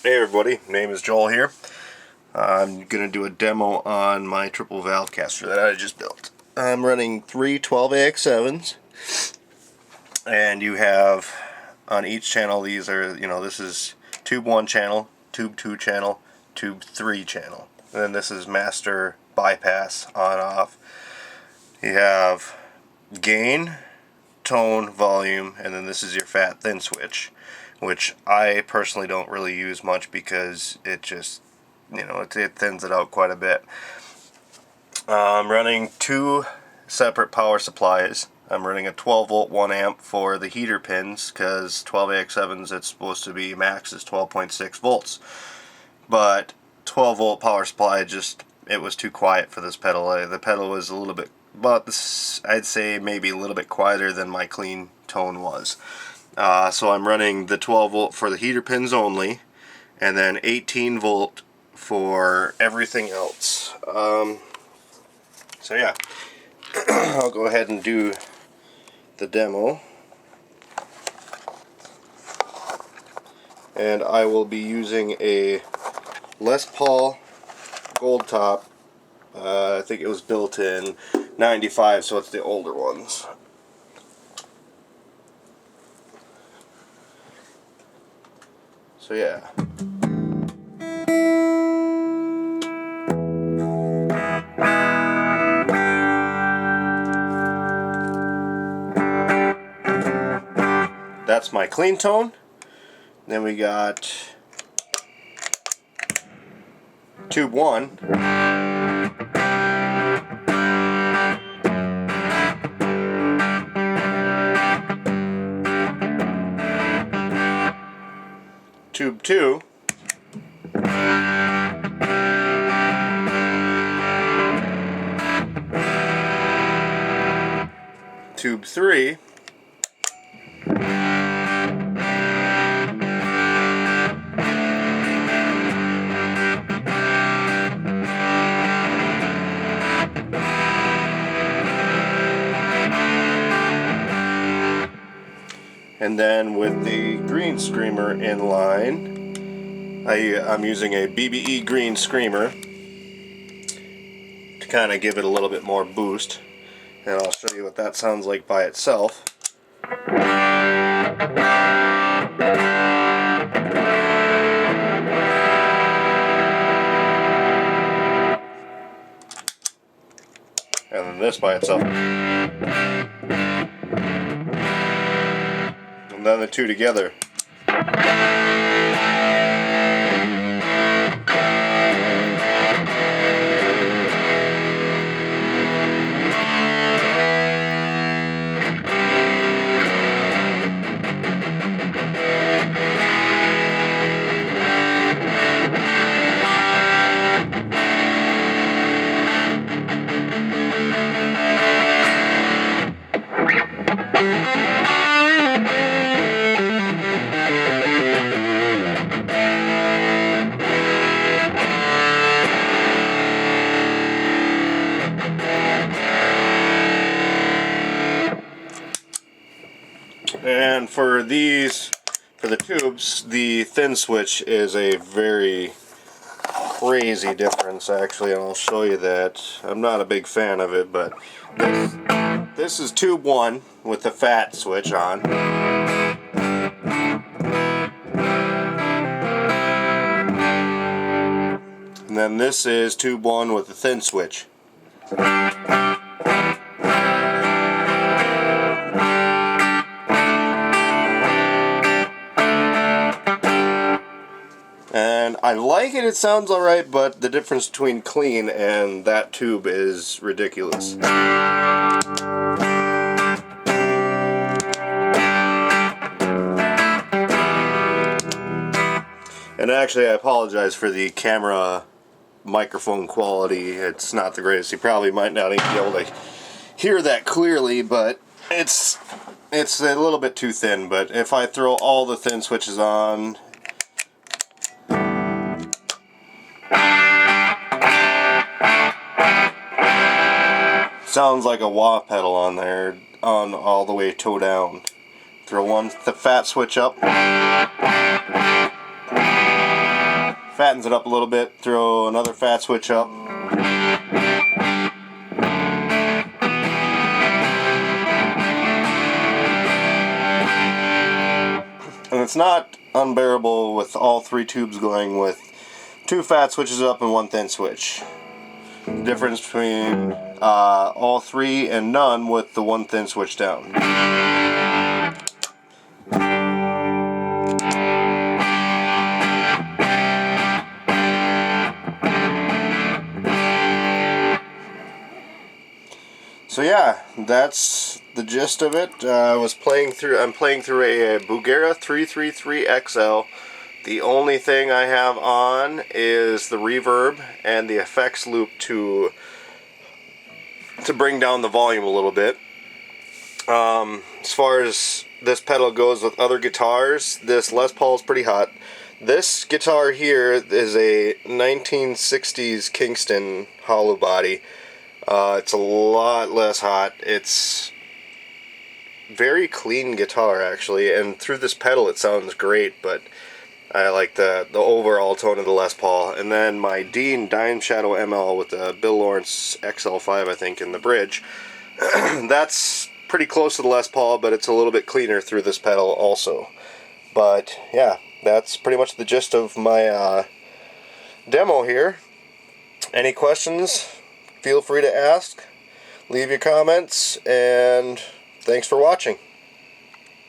Hey everybody, name is Joel here. I'm going to do a demo on my triple valvecaster that I just built. I'm running three 12ax7's, and you have on each channel, these are, this is tube 1 channel, tube 2 channel, tube 3 channel. And then this is master bypass on off. You have gain, tone, volume, and then this is your fat thin switch, which I personally don't really use much because it just, it thins it out quite a bit. I'm running two separate power supplies. I'm running a 12 volt 1 amp for the heater pins because 12ax7's, it's supposed to be max is 12.6 volts. But 12 volt power supply, it was too quiet for this pedal. The pedal was a little bit, I'd say maybe a little bit quieter than my clean tone was. So I'm running the 12 volt for the heater pins only, and then 18 volt for everything else. So yeah, I'll go ahead and do the demo. And I will be using a Les Paul Gold Top. I think it was built in 95, so it's the older ones. So yeah. That's my clean tone. Then we got tube 1. Tube 2. Tube 3. And then with the green screamer in line, I'm using a BBE green screamer to kind of give it a little bit more boost. And I'll show you what that sounds like by itself. And then this by itself. And then the two together. And for the tubes, the thin switch is a very crazy difference actually, and I'll show you that. I'm not a big fan of it, but this is tube 1 with the fat switch on. And then this is tube 1 with the thin switch. And I like it, it sounds alright, but the difference between clean and that tube is ridiculous. And actually, I apologize for the camera microphone quality. It's not the greatest. You probably might not even be able to hear that clearly, but it's a little bit too thin. But if I throw all the thin switches on, sounds like a wah pedal on there, on all the way toe down. Throw the fat switch up. fattens it up a little bit, throw another fat switch up. And it's not unbearable with all 3 tubes going with 2 fat switches up and 1 thin switch. The difference between all 3 and none with the 1 thin switch down. So yeah, that's the gist of it. I'm playing through a Bugera 333XL. The only thing I have on is the reverb and the effects loop to bring down the volume a little bit. As far as this pedal goes with other guitars, this Les Paul is pretty hot. This guitar here is a 1960s Kingston hollow body. It's a lot less hot. It's very clean guitar actually, and through this pedal it sounds great, but I like the overall tone of the Les Paul. And then my Dean Dime Shadow ML with the Bill Lawrence XL5 I think in the bridge. That's pretty close to the Les Paul, but it's a little bit cleaner through this pedal also. But yeah, that's pretty much the gist of my demo here. Any questions? Feel free to ask, leave your comments, and thanks for watching.